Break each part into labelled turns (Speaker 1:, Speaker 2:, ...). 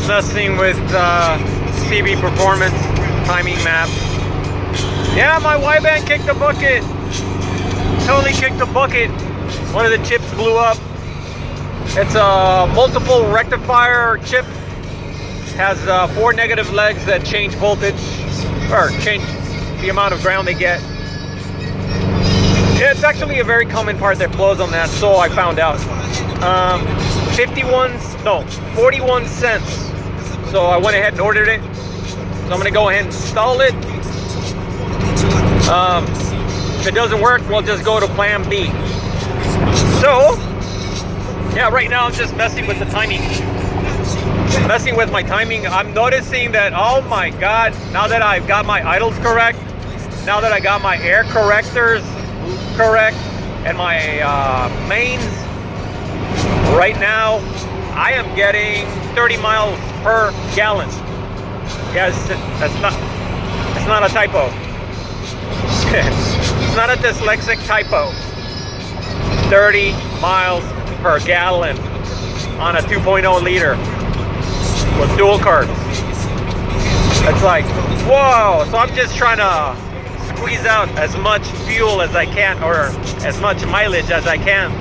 Speaker 1: messing with CB performance timing map. Yeah, my Y-band kicked the bucket. Totally kicked the bucket. One of the chips blew up. It's a multiple rectifier chip. Has 4 negative legs that change voltage, or change the amount of ground they get. It's actually a very common part that blows on that, so I found out. 41 cents. So I went ahead and ordered it. So I'm gonna go ahead and install it. If it doesn't work, we'll just go to plan B. So, yeah, right now I'm just messing with the timing. Messing with my timing. I'm noticing that, oh my God, now that I've got my idles correct, now that I got my air correctors correct, and my mains, right now I am getting 30 miles per gallon. Yes, that's not a typo. It's not a dyslexic typo. 30 miles per gallon on a 2.0 liter with dual carbs. It's like, whoa. So I'm just trying to squeeze out as much fuel as I can, or as much mileage as I can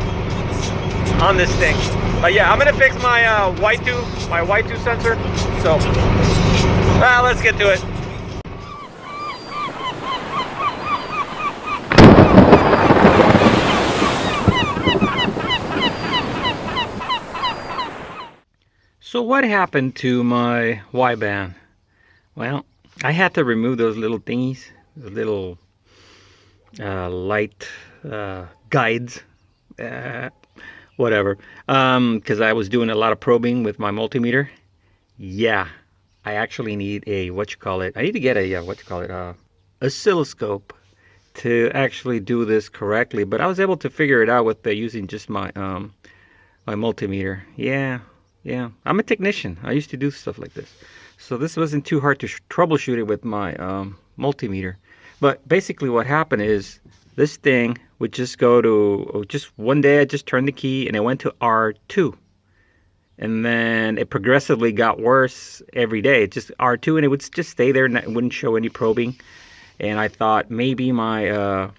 Speaker 1: on this thing. But yeah, I'm gonna fix my Y2 sensor. So let's get to it. So what happened to my Y-band? Well, I had to remove those little thingies, the little light guides, whatever, because I was doing a lot of probing with my multimeter. Yeah, I actually need a, I need to get a, oscilloscope to actually do this correctly. But I was able to figure it out with using just my my multimeter. Yeah, I'm a technician. I used to do stuff like this. So this wasn't too hard to troubleshoot it with my multimeter. But basically what happened is this thing would just go to, just one day I just turned the key and it went to R2. And then it progressively got worse every day. It just R2, and it would just stay there and it wouldn't show any probing. And I thought maybe my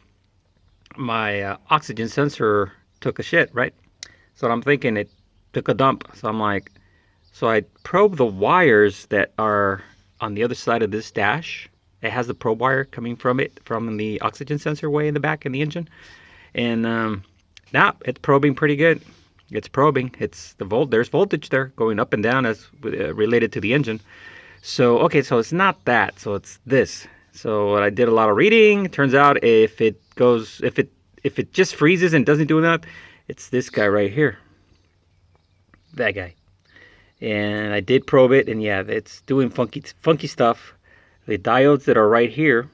Speaker 1: my oxygen sensor took a shit, right? So I'm thinking it took a dump. So I'm like, so I probe the wires that are on the other side of this dash. It has the probe wire coming from it, from the oxygen sensor way in the back in the engine. And now it's probing pretty good. It's probing. It's there's voltage there going up and down as related to the engine. So, okay, so it's not that. So it's this. So I did a lot of reading. It turns out if it just freezes and doesn't do that, it's this guy right here. That guy. And I did probe it, and yeah, it's doing funky stuff. The diodes that are right here,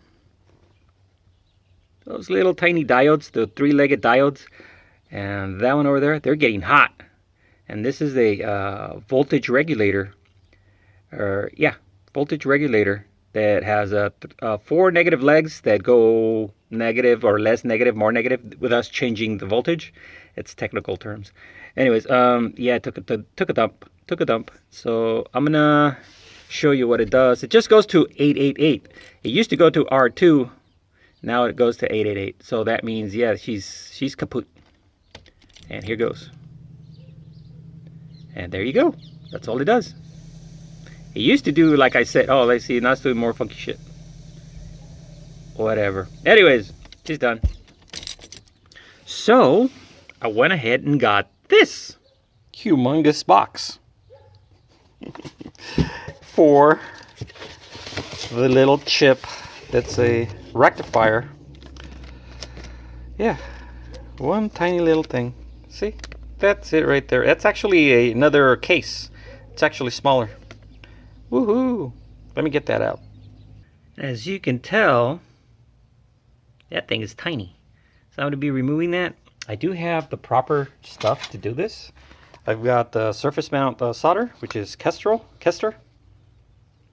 Speaker 1: those little tiny diodes, the 3-legged diodes, and that one over there, they're getting hot. And this is a voltage regulator, voltage regulator that has 4 negative legs that go negative or less negative, more negative, with us changing the voltage. It's technical terms. Anyways, yeah, it took a dump. So I'm gonna show you what it does. It just goes to 888. It used to go to R2. Now it goes to 888. So that means, yeah, she's kaput. And here goes. And there you go. That's all it does. It used to do, like I said, oh, let's see, now it's doing more funky shit. Whatever. Anyways, she's done. So I went ahead and got this humongous box for the little chip that's a rectifier. Yeah, one tiny little thing. See, that's it right there. That's actually another case. It's actually smaller. Woohoo! Let me get that out. As you can tell, that thing is tiny. So I'm going to be removing that. I do have the proper stuff to do this. I've got the surface mount solder, which is Kester.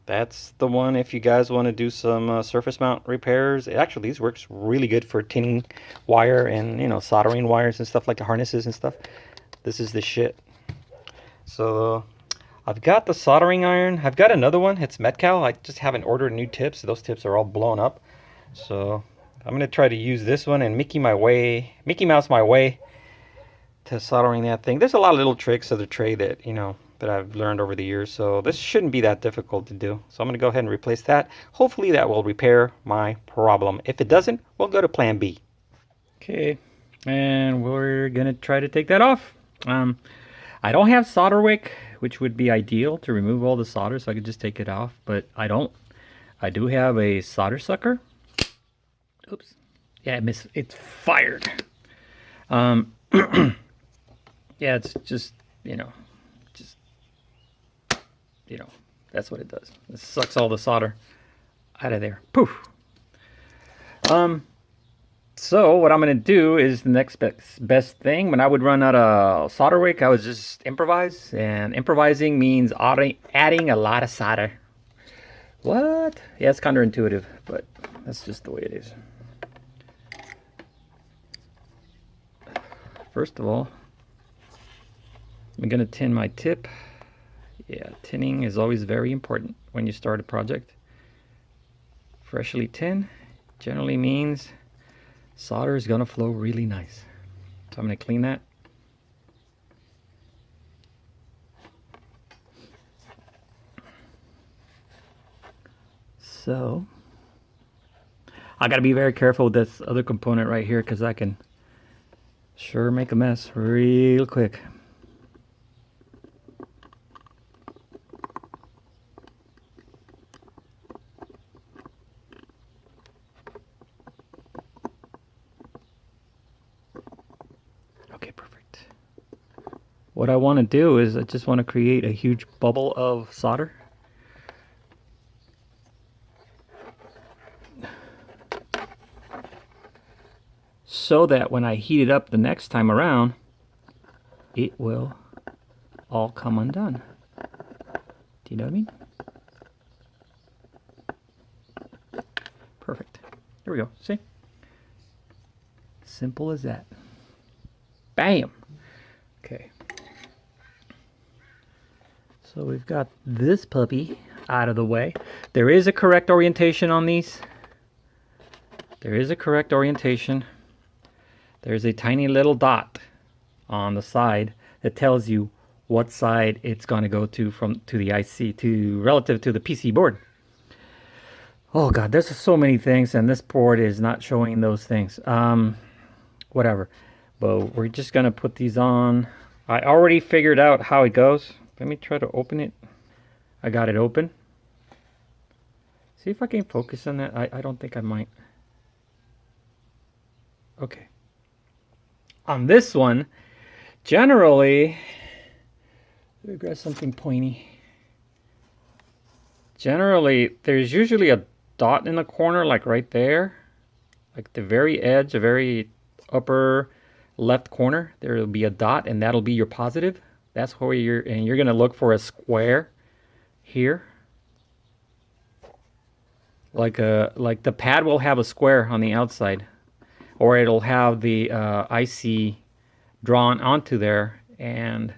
Speaker 1: That's the one if you guys want to do some surface mount repairs. Actually, these works really good for tinning wire and, you know, soldering wires and stuff like the harnesses and stuff. This is the shit. So I've got the soldering iron. I've got another one. It's Metcal. I just haven't ordered new tips. Those tips are all blown up. So I'm going to try to use this one and Mickey Mouse my way to soldering that thing. There's a lot of little tricks of the tray that, you know, that I've learned over the years. So this shouldn't be that difficult to do. So I'm going to go ahead and replace that. Hopefully that will repair my problem. If it doesn't, we'll go to plan B. Okay, and we're going to try to take that off. I don't have solder wick, which would be ideal to remove all the solder so I could just take it off, but I don't. I do have a solder sucker. Oops. Yeah, it's fired. Yeah, it's just, you know, that's what it does. It sucks all the solder out of there. Poof. So what I'm going to do is the next best thing. When I would run out of solder wick, I would just improvise. And improvising means adding a lot of solder. What? Yeah, it's counterintuitive, but that's just the way it is. First of all, I'm going to tin my tip. Yeah, tinning is always very important when you start a project. Freshly tin generally means solder is going to flow really nice. So I'm going to clean that. So I got to be very careful with this other component right here because I can sure make a mess real quick. Okay, perfect. What I want to do is I just want to create a huge bubble of solder. So that when I heat it up the next time around, it will all come undone. Do you know what I mean? Perfect. There we go. See? Simple as that. Bam! Okay. So we've got this puppy out of the way. There is a correct orientation on these. There is a correct orientation. There's a tiny little dot on the side that tells you what side it's going to go to to the IC to relative to the PC board. Oh god, there's so many things, and this board is not showing those things. Whatever. But we're just gonna put these on. I already figured out how it goes. Let me try to open it. I got it open. See if I can focus on that. I don't think I might. Okay. On this one, generally, let me grab something pointy. Generally, there's usually a dot in the corner, like right there, like the very edge, the very upper left corner. There will be a dot, and that'll be your positive. That's where you're going to look for a square here. Like the pad will have a square on the outside, or it'll have the IC drawn onto there, and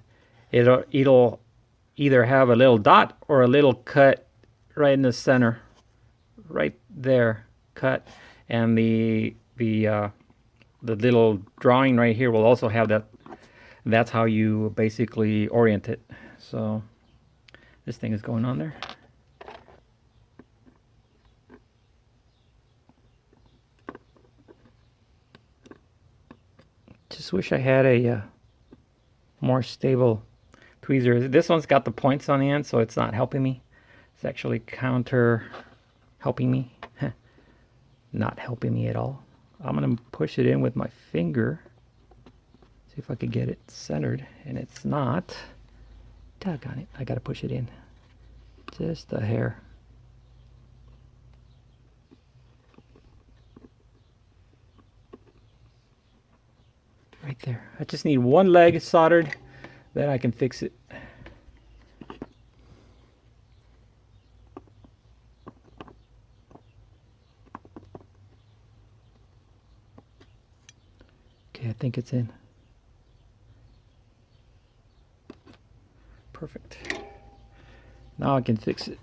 Speaker 1: it'll either have a little dot or a little cut right in the center, right there, cut, and the little drawing right here will also have that. That's how you basically orient it. So this thing is going on there. Just wish I had a more stable tweezer. This one's got the points on the end, so it's not helping me. It's actually helping me. Not helping me at all. I'm going to push it in with my finger. See if I can get it centered, and it's not. Doggone it. I got to push it in. Just a hair. Right there. I just need one leg soldered, then I can fix it. Okay, I think it's in. Perfect. Now I can fix it.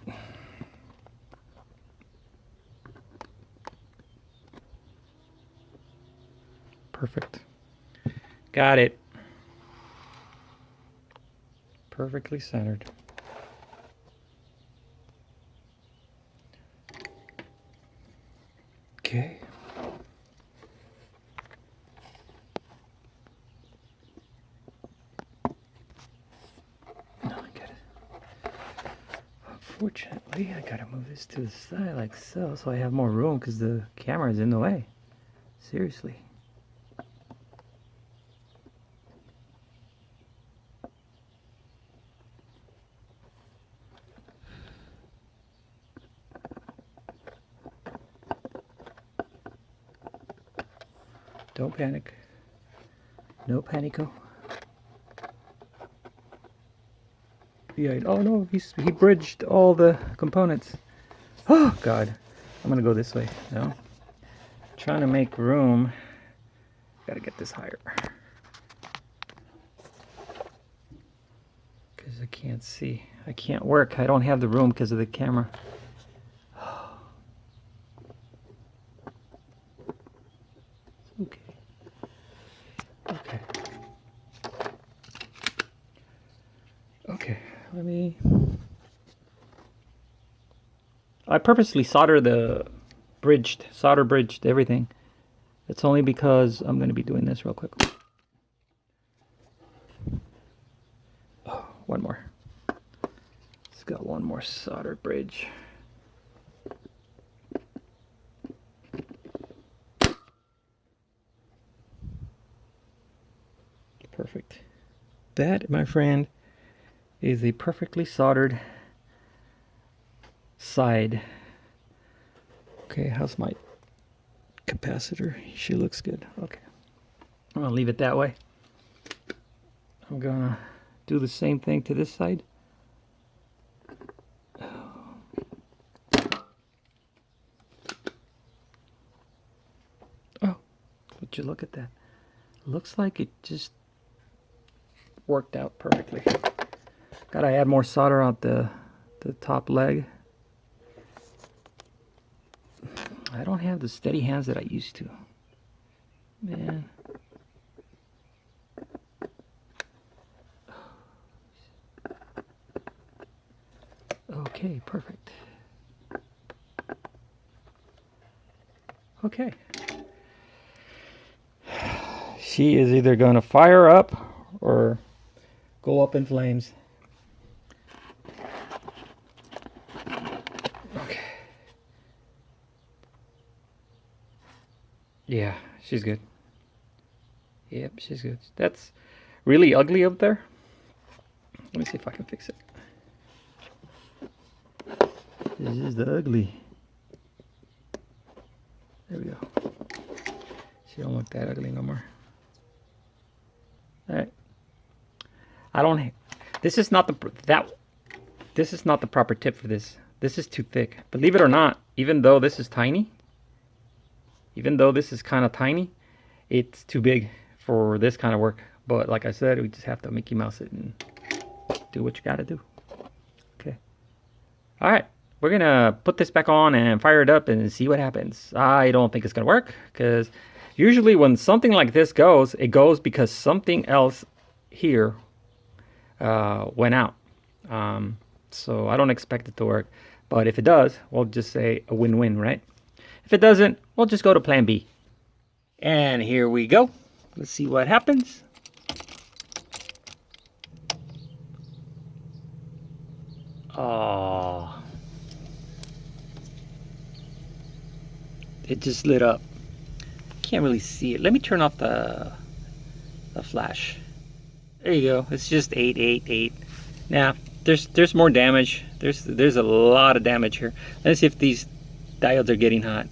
Speaker 1: Perfect. Got it. Perfectly centered. Okay. No, I get it. Unfortunately, I gotta move this to the side like so I have more room because the camera is in the way. Seriously. Don't panic. No panico. Yeah. Oh no, he bridged all the components. Oh God. I'm gonna go this way. No. Trying to make room. Gotta get this higher. Because I can't see. I can't work. I don't have the room because of the camera. Okay. Okay. Okay. Let me. I purposely solder bridged everything. It's only because I'm going to be doing this real quick. Oh, one more. It's got one more solder bridge. Perfect. That, my friend, is a perfectly soldered side. Okay, how's my capacitor? She looks good. Okay. I'm gonna leave it that way. I'm gonna do the same thing to this side. Oh, would you look at that? Looks like it just worked out perfectly. Gotta add more solder on the top leg. I don't have the steady hands that I used to. Man. Okay, perfect. Okay. She is either going to fire up or go up in flames. Okay. Yeah, she's good. Yep, she's good. That's really ugly up there. Let me see if I can fix it. This is the ugly. There we go. She don't look that ugly no more. All right. I don't. This is not the This is not the proper tip for this. This is too thick. Believe it or not, even though this is tiny, even though this is kind of tiny, it's too big for this kind of work. But like I said, we just have to Mickey Mouse it and do what you gotta do. Okay. All right. We're gonna put this back on and fire it up and see what happens. I don't think it's gonna work because usually when something like this goes, it goes because something else here went out. So I don't expect it to work. But if it does, we'll just say a win-win, right? If it doesn't, we'll just go to plan B. And here we go. Let's see what happens. Oh. It just lit up. Can't really see it. Let me turn off the flash. There you go. It's just 888. Now, there's more damage. There's a lot of damage here. Let's see if these diodes are getting hot.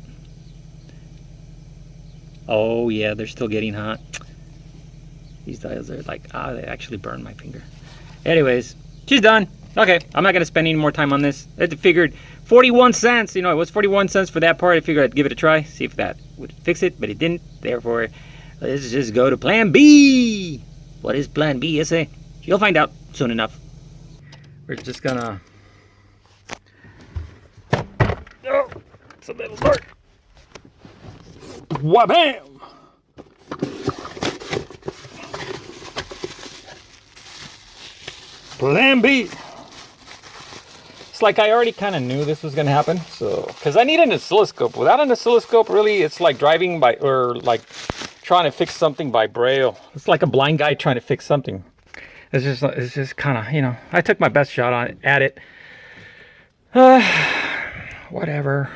Speaker 1: Oh yeah, they're still getting hot. These diodes are like, they actually burned my finger. Anyways, she's done. Okay, I'm not gonna spend any more time on this. I figured 41 cents, you know, it was 41 cents for that part. I figured I'd give it a try, see if that would fix it, but it didn't. Therefore, let's just go to plan B. What is plan B, You'll find out soon enough. We're just gonna Oh, it's a little dark. Wha-bam! Plan B. It's like I already kind of knew this was going to happen. So, because I need an oscilloscope. Without an oscilloscope, really, it's like driving by, or like trying to fix something by braille. It's like a blind guy trying to fix something. It's just kind of, you know, I took my best shot at it. Whatever.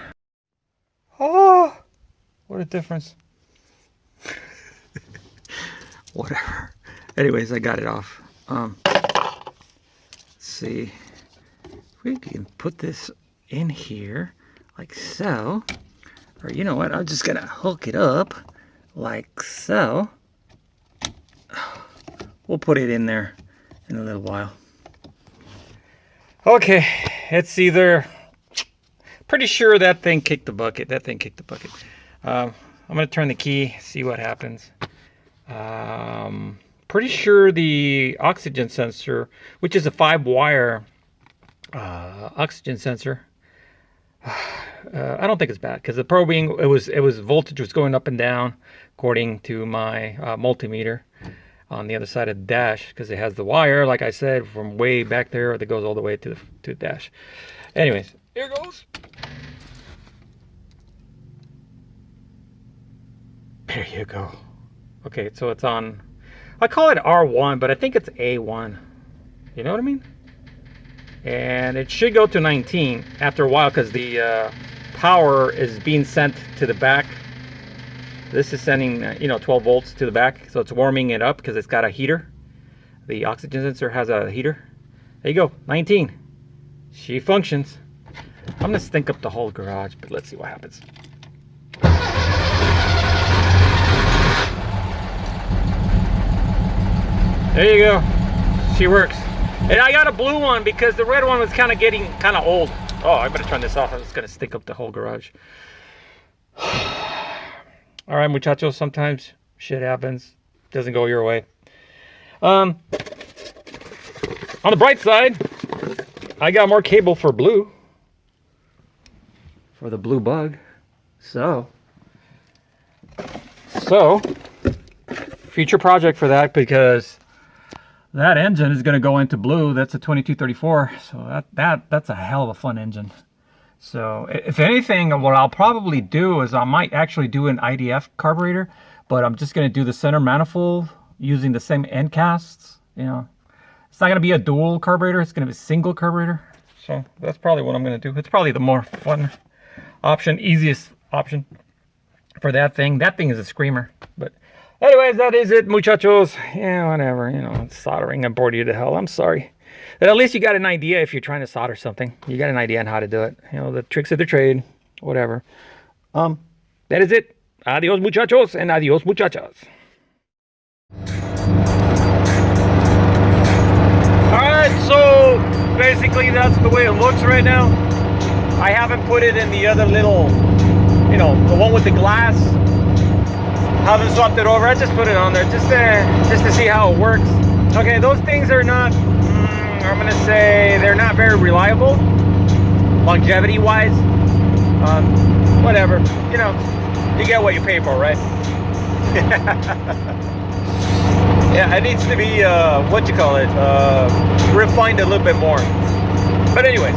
Speaker 1: Oh, what a difference. Whatever. Anyways, I got it off. Let's see. We can put this in here like so. Or you know what? I'm just gonna hook it up like so. We'll put it in there in a little while. Okay, it's either, pretty sure that thing kicked the bucket. That thing kicked the bucket. I'm gonna turn the key, see what happens. Pretty sure the oxygen sensor, which is a 5-wire oxygen sensor, I don't think it's bad, because the probing, it was voltage was going up and down according to my multimeter on the other side of the dash, because it has the wire, like I said, from way back there that goes all the way to the dash. Anyways, here goes. There you go. Okay, so it's on, I call it R1, but I think it's A1. You know what I mean? And it should go to 19 after a while, because the power is being sent to the back. This is sending 12 volts to the back, so it's warming it up because it's got a heater. The oxygen sensor has a heater. There you go, 19. She functions. I'm gonna stink up the whole garage, but let's see what happens. There you go. She works. And I got a blue one because the red one was kind of getting kind of old. Oh, I better turn this off. I'm just gonna stink up the whole garage. All right, muchachos, sometimes shit happens. Doesn't go your way. On the bright side, I got more cable for blue. For the blue bug. So, future project for that, because that engine is going to go into blue. That's a 2234. So that's a hell of a fun engine. So if anything, what I'll probably do is I might actually do an IDF carburetor, but I'm just going to do the center manifold using the same end casts. You know, it's not going to be a dual carburetor. It's going to be a single carburetor. So that's probably what I'm going to do. It's probably the more fun option, easiest option for that thing. That thing is a screamer. But anyways, that is it, muchachos. Yeah, whatever. You know, it's soldering. I bored you to hell. I'm sorry. But at least you got an idea if you're trying to solder something. You got an idea on how to do it. You know, the tricks of the trade, whatever. That is it. Adios, muchachos, and adios, muchachas. Alright, so basically that's the way it looks right now. I haven't put it in the other little, the one with the glass. Haven't swapped it over. I just put it on there just to see how it works. Okay, those things are not, I'm gonna say they're not very reliable, longevity wise. Whatever, you get what you pay for, right? Yeah, it needs to be refined a little bit more. But anyways,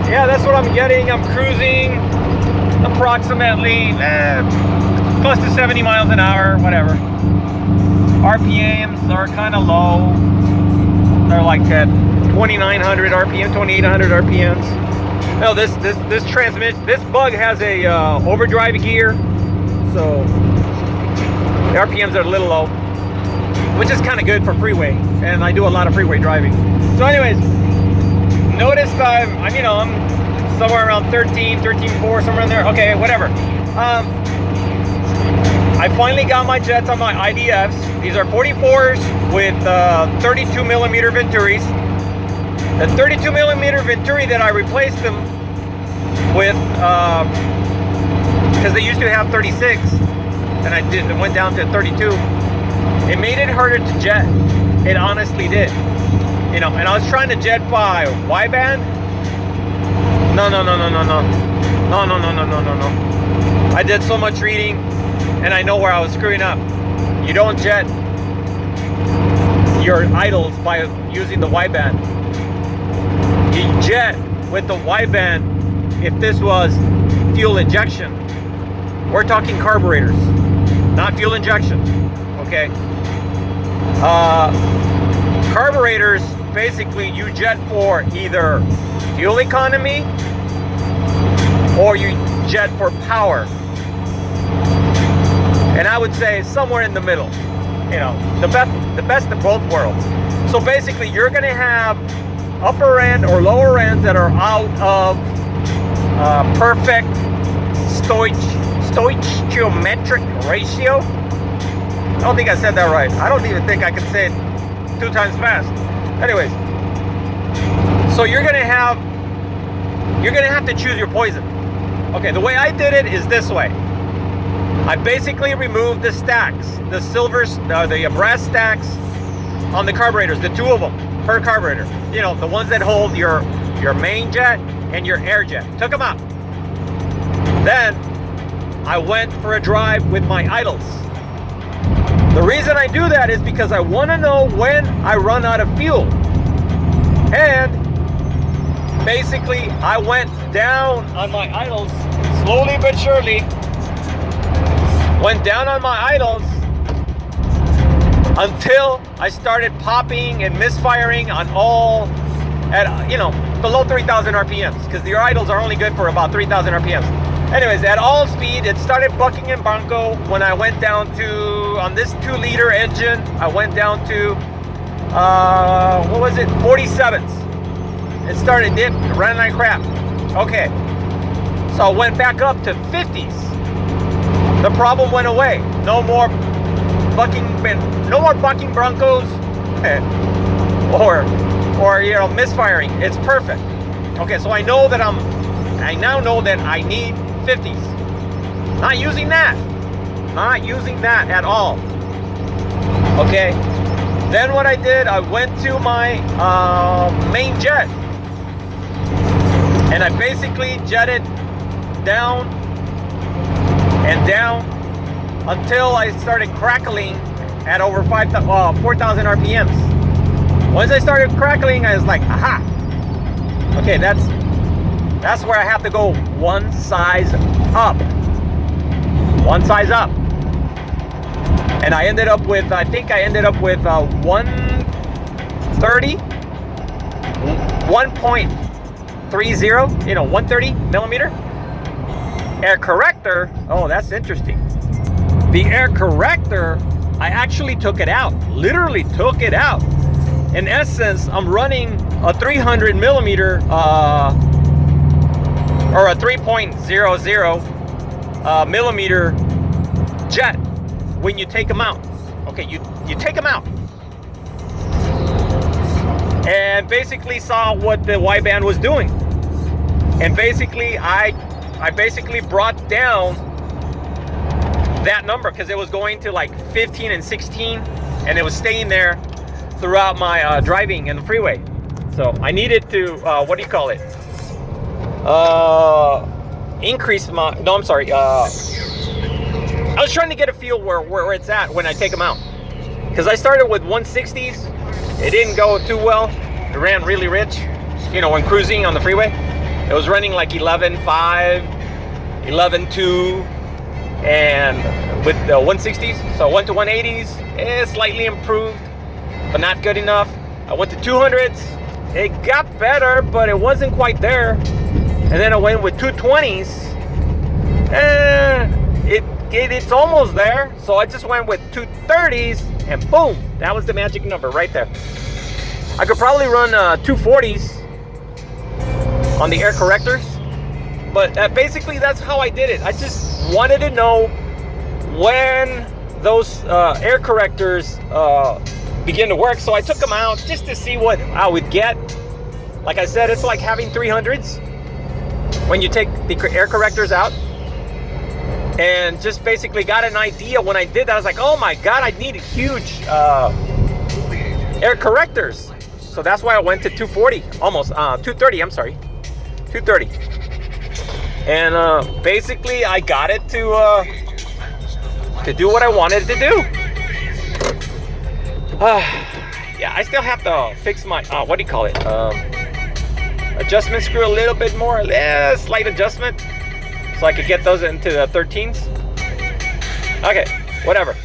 Speaker 1: yeah, that's what I'm getting. I'm cruising approximately close to 70 miles an hour, whatever. RPMs are kind of low. They're like at 2,900 RPM, 2,800 RPMs. No, this transmission, this bug has a overdrive gear, so the RPMs are a little low, which is kind of good for freeway, and I do a lot of freeway driving. So anyways, notice I'm somewhere around 13.4, somewhere in there. Okay, whatever. I finally got my jets on my IDFs. These are 44s with 32 millimeter Venturis. The 32 millimeter Venturi that I replaced them with, because they used to have 36, and I went down to 32. It made it harder to jet. It honestly did. And I was trying to jet by wideband. No, no, no, no, no, no. No, no, no, no, no, no, no. I did so much reading, and I know where I was screwing up. You don't jet your idles by using the wideband. You jet with the wideband if this was fuel injection. We're talking carburetors, not fuel injection, okay? Carburetors, basically you jet for either fuel economy or you jet for power. And I would say somewhere in the middle, you know, the best of both worlds. So basically you're gonna have upper end or lower ends that are out of perfect stoichiometric ratio. I don't think I said that right. I don't even think I can say it 2 times fast. Anyways, so you're gonna have to choose your poison. Okay, the way I did it is this way. I basically removed the stacks, the silver, the brass stacks on the carburetors, the 2 of them per carburetor. You know, the ones that hold your main jet and your air jet. Took them out. Then I went for a drive with my idles. The reason I do that is because I want to know when I run out of fuel. And basically I went down on my idles slowly but surely. Went down on my idles until I started popping and misfiring on all at, you know, below 3,000 RPMs, because your idles are only good for about 3,000 RPMs. Anyways, at all speed, it started bucking in bunco when I went down to, on this 2-liter engine, I went down to, what was it, 47s. It started dip, ran like crap. Okay, so I went back up to 50s. The problem went away. No more bucking broncos, or you know, misfiring. It's perfect. Okay, so I know that I now know that I need 50s. Not using that at all. Okay, then what I did, I went to my main jet, and I basically jetted down and down until I started crackling at over 4,000 RPMs. Once I started crackling, I was like, aha! Okay, that's where I have to go one size up. One size up. And I ended up with, I think I ended up with 130, 1.30, you know, 130 millimeter. Air corrector, oh, that's interesting. The air corrector, I actually took it out, literally took it out. In essence, I'm running a 300 millimeter, or a 3.00 millimeter jet when you take them out. Okay, you take them out. And basically saw what the wideband was doing. And basically, I basically brought down that number because it was going to like 15 and 16, and it was staying there throughout my driving in the freeway. So I needed to, what do you call it? Increase my, no, I'm sorry. I was trying to get a feel where it's at when I take them out. Because I started with 160s. It didn't go too well. It ran really rich, you know, when cruising on the freeway. It was running like 11.5, 11.2, and with the 160s. So I went to 180s, slightly improved, but not good enough. I went to 200s, it got better, but it wasn't quite there. And then I went with 220s, and it's almost there. So I just went with 230s, and boom, that was the magic number right there. I could probably run 240s on the air correctors, but basically that's how I did it. I just wanted to know when those air correctors begin to work, so I took them out just to see what I would get. Like I said, it's like having 300s when you take the air correctors out, and just basically got an idea. When I did that, I was like, oh my god, I needed huge air correctors. So that's why I went to 240, almost 230, I'm sorry. 230. And basically I got it to do what I wanted to do. Yeah, I still have to fix my what do you call it, adjustment screw a little bit more, a slight adjustment, so I could get those into the 13s. Okay, whatever.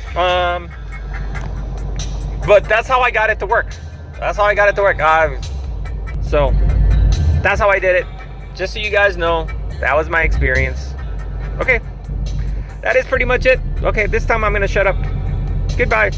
Speaker 1: But that's how I got it to work. That's how I got it to work. So that's how I did it. Just so you guys know, that was my experience. Okay, that is pretty much it. Okay, this time I'm gonna shut up. Goodbye.